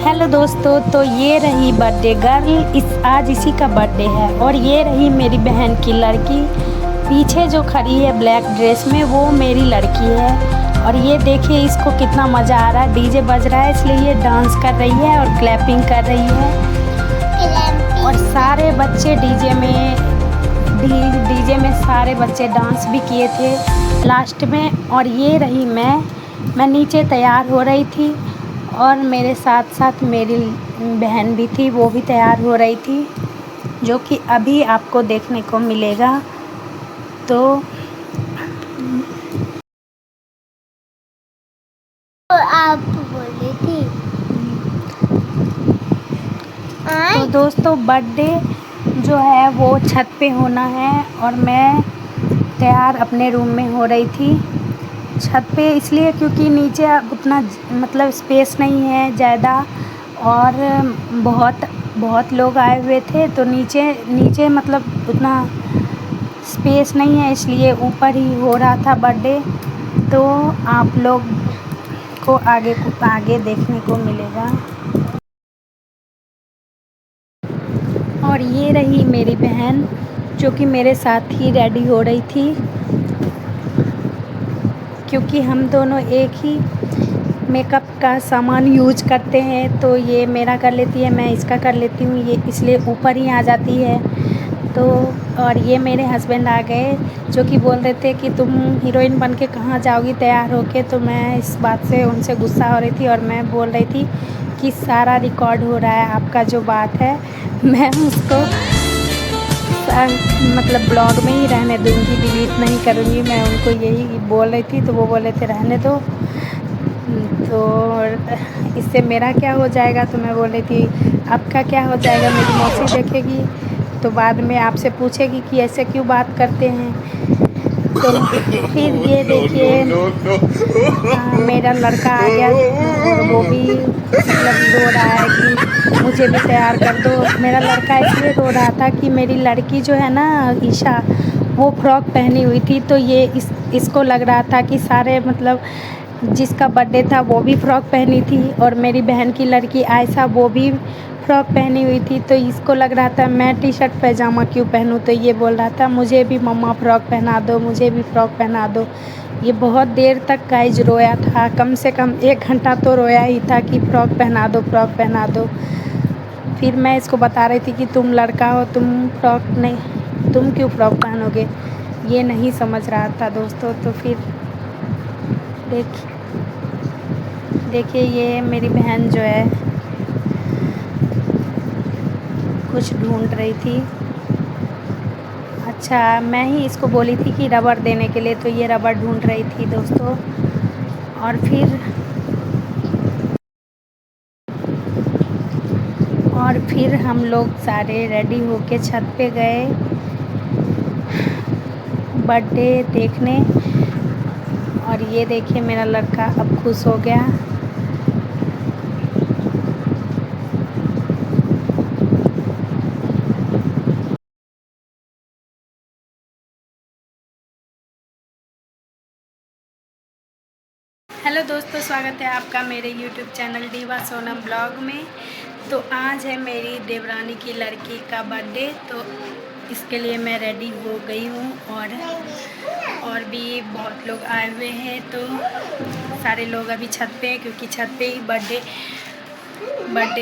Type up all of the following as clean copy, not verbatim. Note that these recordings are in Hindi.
हेलो दोस्तों, तो ये रही बर्थडे गर्ल। आज इसी का बर्थडे है। और ये रही मेरी बहन की लड़की। पीछे जो खड़ी है ब्लैक ड्रेस में, वो मेरी लड़की है। और ये देखिए इसको कितना मज़ा आ रहा है। डीजे बज रहा है इसलिए ये डांस कर रही है और क्लैपिंग कर रही है। और सारे बच्चे डीजे में सारे बच्चे डांस भी किए थे लास्ट में। और ये रही मैं नीचे तैयार हो रही थी और मेरे साथ साथ मेरी बहन भी थी, वो भी तैयार हो रही थी, जो कि अभी आपको देखने को मिलेगा। तो आप बोली थी। तो दोस्तों बर्थडे जो है वो छत पे होना है और मैं तैयार अपने रूम में हो रही थी छत पे, इसलिए क्योंकि नीचे उतना मतलब स्पेस नहीं है ज़्यादा और बहुत लोग आए हुए थे। तो नीचे मतलब उतना स्पेस नहीं है, इसलिए ऊपर ही हो रहा था बर्थडे। तो आप लोग को आगे देखने को मिलेगा। और ये रही मेरी बहन, जो कि मेरे साथ ही रेडी हो रही थी, क्योंकि हम दोनों एक ही मेकअप का सामान यूज करते हैं। तो ये मेरा कर लेती है, मैं इसका कर लेती हूँ, ये इसलिए ऊपर ही आ जाती है। तो और ये मेरे हस्बैंड आ गए, जो कि बोल रहे थे कि तुम हीरोइन बन के कहाँ जाओगी तैयार होके। तो मैं इस बात से उनसे गुस्सा हो रही थी और मैं बोल रही थी कि सारा रिकॉर्ड हो रहा है, आपका जो बात है मैं उसको मतलब ब्लॉग में ही रहने दूँगी, डिलीट नहीं करूँगी। मैं उनको यही बोल रही थी। तो वो बोल रहे थे रहने दो, तो इससे मेरा क्या हो जाएगा। तो मैं बोल रही थी आपका क्या हो जाएगा, मेरी मौसी देखेगी तो बाद में आपसे पूछेगी कि ऐसे क्यों बात करते हैं। तो फिर ये देखिए मेरा लड़का आ गया और वो भी मतलब रो रहा है कि मुझे भी तैयार कर दो। मेरा लड़का इसलिए रो रहा था कि मेरी लड़की जो है ना ईशा, वो फ्रॉक पहनी हुई थी। तो ये इसको लग रहा था कि सारे मतलब जिसका बर्थडे था वो भी फ़्रॉक पहनी थी और मेरी बहन की लड़की आयशा वो भी फ़्रॉक पहनी हुई थी। तो इसको लग रहा था मैं टी शर्ट पैजामा क्यों पहनूं। तो ये बोल रहा था मुझे भी मम्मा फ़्रॉक पहना दो, मुझे भी फ़्रॉक पहना दो। ये बहुत देर तक गाइज रोया था, कम से कम 1 घंटा तो रोया ही था कि फ़्रॉक पहना दो, फ़्रॉक पहना दो। फिर मैं इसको बता रही थी कि तुम लड़का हो, तुम क्यों फ़्रॉक पहनोगे। ये नहीं समझ रहा था दोस्तों। तो फिर देखिए ये मेरी बहन जो है कुछ ढूंढ रही थी। अच्छा, मैं ही इसको बोली थी कि रबड़ देने के लिए, तो ये रबड़ ढूंढ रही थी दोस्तों। और फिर हम लोग सारे रेडी होके छत पे गए बर्थडे देखने। और ये देखिए मेरा लड़का अब खुश हो गया। हेलो दोस्तों, स्वागत है आपका मेरे यूट्यूब चैनल दीवा सोनम ब्लॉग में। तो आज है मेरी देवरानी की लड़की का बर्थडे, तो इसके लिए मैं रेडी हो गई हूँ। और भी बहुत लोग आए हुए हैं। तो सारे लोग अभी छत पे हैं, क्योंकि छत पे ही बर्थडे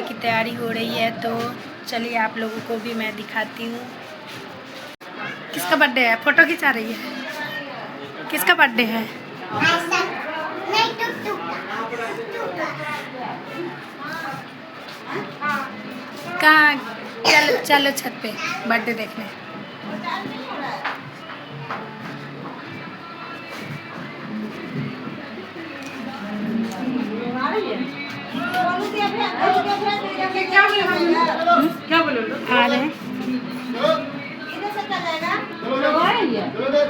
की तैयारी हो रही है। तो चलिए आप लोगों को भी मैं दिखाती हूँ। किसका बर्थडे है, फ़ोटो खिंचा रही है। किसका बर्थडे है। कहाँ, चलो छत पे बर्थडे देखने। क्या बोलो आ रहे हैं।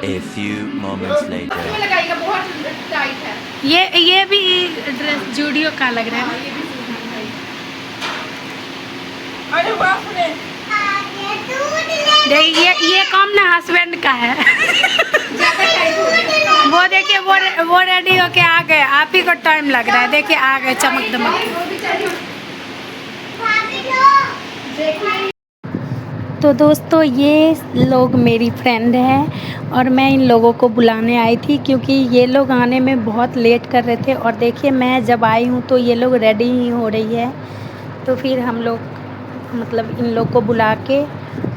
A few moments later. ये भी ड्रेस जूडियो का लग रहा है। अरे बाप रे। देखिए ये काम ना हस्बैंड का है। वो देखिए वो रेडी होके आ गए, आप ही को टाइम लग रहा है। देखिए आ गए चमक दमक के। तो दोस्तों ये लोग मेरी फ्रेंड हैं और मैं इन लोगों को बुलाने आई थी क्योंकि ये लोग आने में बहुत लेट कर रहे थे। और देखिए मैं जब आई हूँ तो ये लोग रेडी ही हो रही है। तो फिर हम लोग मतलब इन लोग को बुला के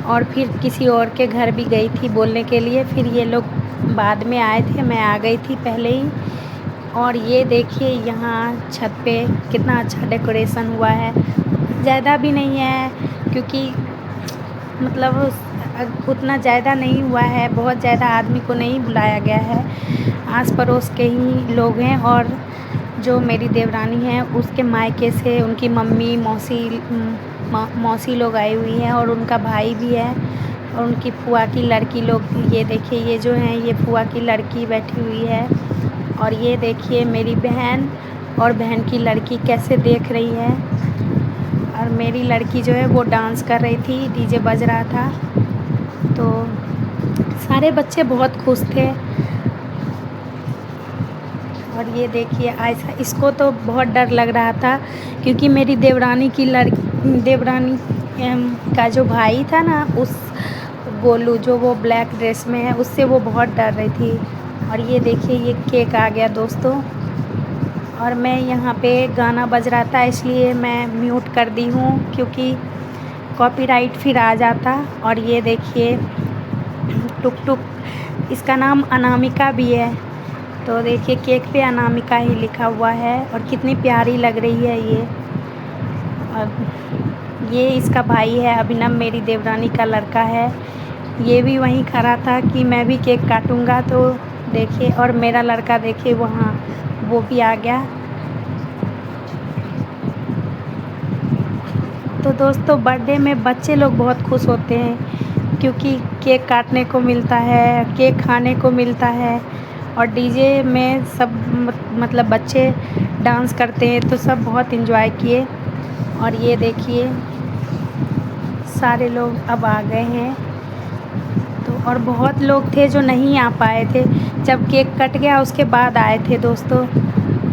और फिर किसी और के घर भी गई थी बोलने के लिए। फिर ये लोग बाद में आए थे, मैं आ गई थी पहले ही। और ये देखिए यहाँ छत पे कितना अच्छा डेकोरेशन हुआ है। ज़्यादा भी नहीं है क्योंकि मतलब उतना ज़्यादा नहीं हुआ है, बहुत ज़्यादा आदमी को नहीं बुलाया गया है। आस पड़ोस के ही लोग हैं और जो मेरी देवरानी है उसके मायके से उनकी मम्मी मौसी लोग आई हुई हैं और उनका भाई भी है और उनकी फूआ की लड़की लोग। ये देखिए ये जो हैं ये फूआ की लड़की बैठी हुई है। और ये देखिए मेरी बहन और बहन की लड़की कैसे देख रही है। और मेरी लड़की जो है वो डांस कर रही थी, डीजे बज रहा था। तो सारे बच्चे बहुत खुश थे। और ये देखिए ऐसा इसको तो बहुत डर लग रहा था क्योंकि मेरी देवरानी का जो भाई था ना, उस गोलू जो वो ब्लैक ड्रेस में है, उससे वो बहुत डर रही थी। और ये देखिए ये केक आ गया दोस्तों। और मैं यहाँ पे गाना बज रहा था इसलिए मैं म्यूट कर दी हूँ क्योंकि कॉपीराइट फिर आ जाता। और ये देखिए टुक टुक, इसका नाम अनामिका भी है। तो देखिए केक पे अनामिका ही लिखा हुआ है और कितनी प्यारी लग रही है ये। और ये इसका भाई है अभिनव, मेरी देवरानी का लड़का है। ये भी वहीं खड़ा था कि मैं भी केक काटूँगा। तो देखिए और मेरा लड़का देखिए वहाँ वो भी आ गया। तो दोस्तों बर्थडे में बच्चे लोग बहुत खुश होते हैं क्योंकि केक काटने को मिलता है, केक खाने को मिलता है और डीजे में सब मतलब बच्चे डांस करते हैं तो सब बहुत एंजॉय किए। और ये देखिए सारे लोग अब आ गए हैं। तो और बहुत लोग थे जो नहीं आ पाए थे, जब केक कट गया उसके बाद आए थे दोस्तों,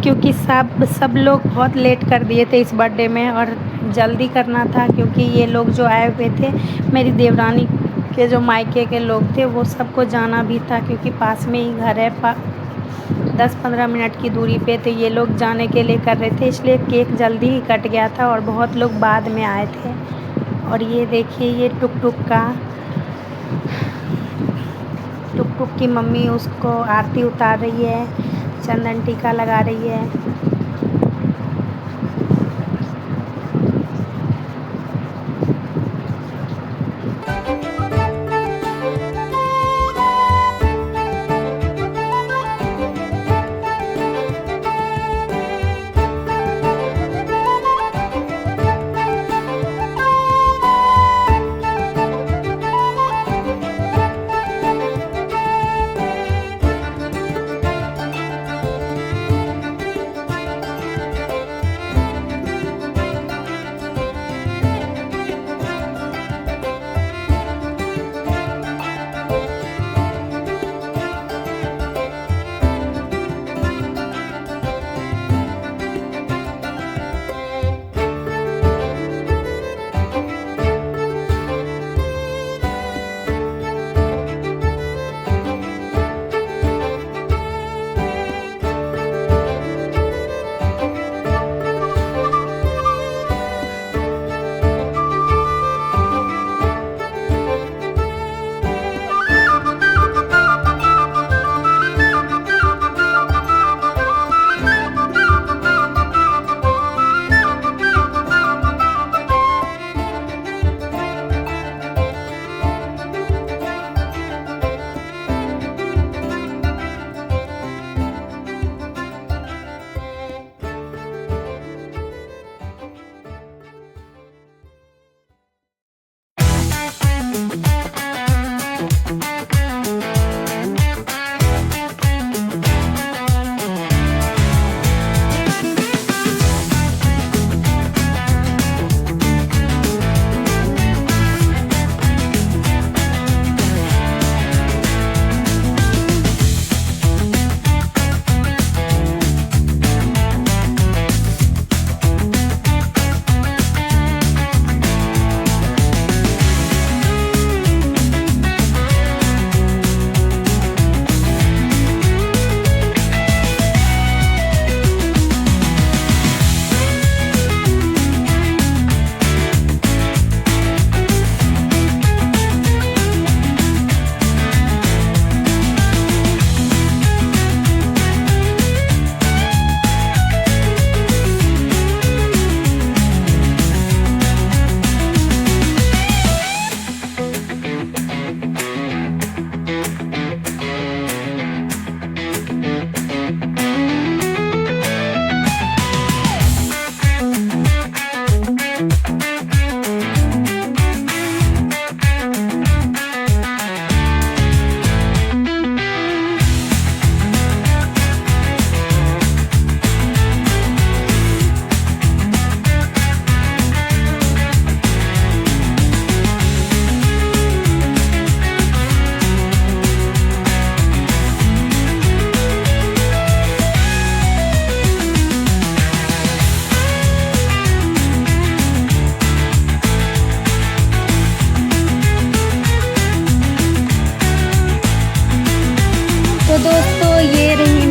क्योंकि सब लोग बहुत लेट कर दिए थे इस बर्थडे में और जल्दी करना था क्योंकि ये लोग जो आए हुए थे मेरी देवरानी के जो मायके के लोग थे वो सबको जाना भी था क्योंकि पास में ही घर है, 10-15 मिनट की दूरी पे। तो ये लोग जाने के लिए कर रहे थे इसलिए केक जल्दी ही कट गया था और बहुत लोग बाद में आए थे। और ये देखिए ये टुक टुक की मम्मी उसको आरती उतार रही है, चंदन टीका लगा रही है।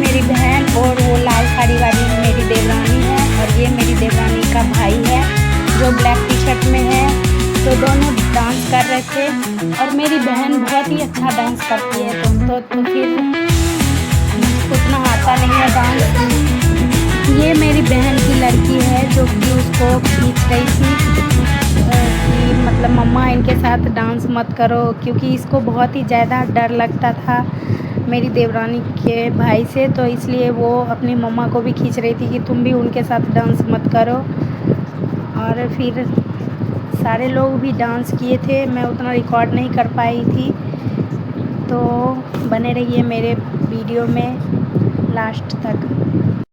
मेरी बहन और वो लाल साड़ी वाली मेरी देवरानी है, और ये मेरी देवरानी का भाई है जो ब्लैक टी शर्ट में है। तो दोनों डांस कर रहे थे, और मेरी बहन बहुत ही अच्छा डांस करती है। तो फिर उतना आता नहीं है डांस। ये मेरी बहन की लड़की है जो कि उसको खींच रही थी कि मतलब मम्मा इनके साथ डांस मत करो, क्योंकि इसको बहुत ही ज़्यादा डर लगता था मेरी देवरानी के भाई से। तो इसलिए वो अपनी मम्मा को भी खींच रही थी कि तुम भी उनके साथ डांस मत करो। और फिर सारे लोग भी डांस किए थे, मैं उतना रिकॉर्ड नहीं कर पाई थी। तो बने रहिए मेरे वीडियो में लास्ट तक।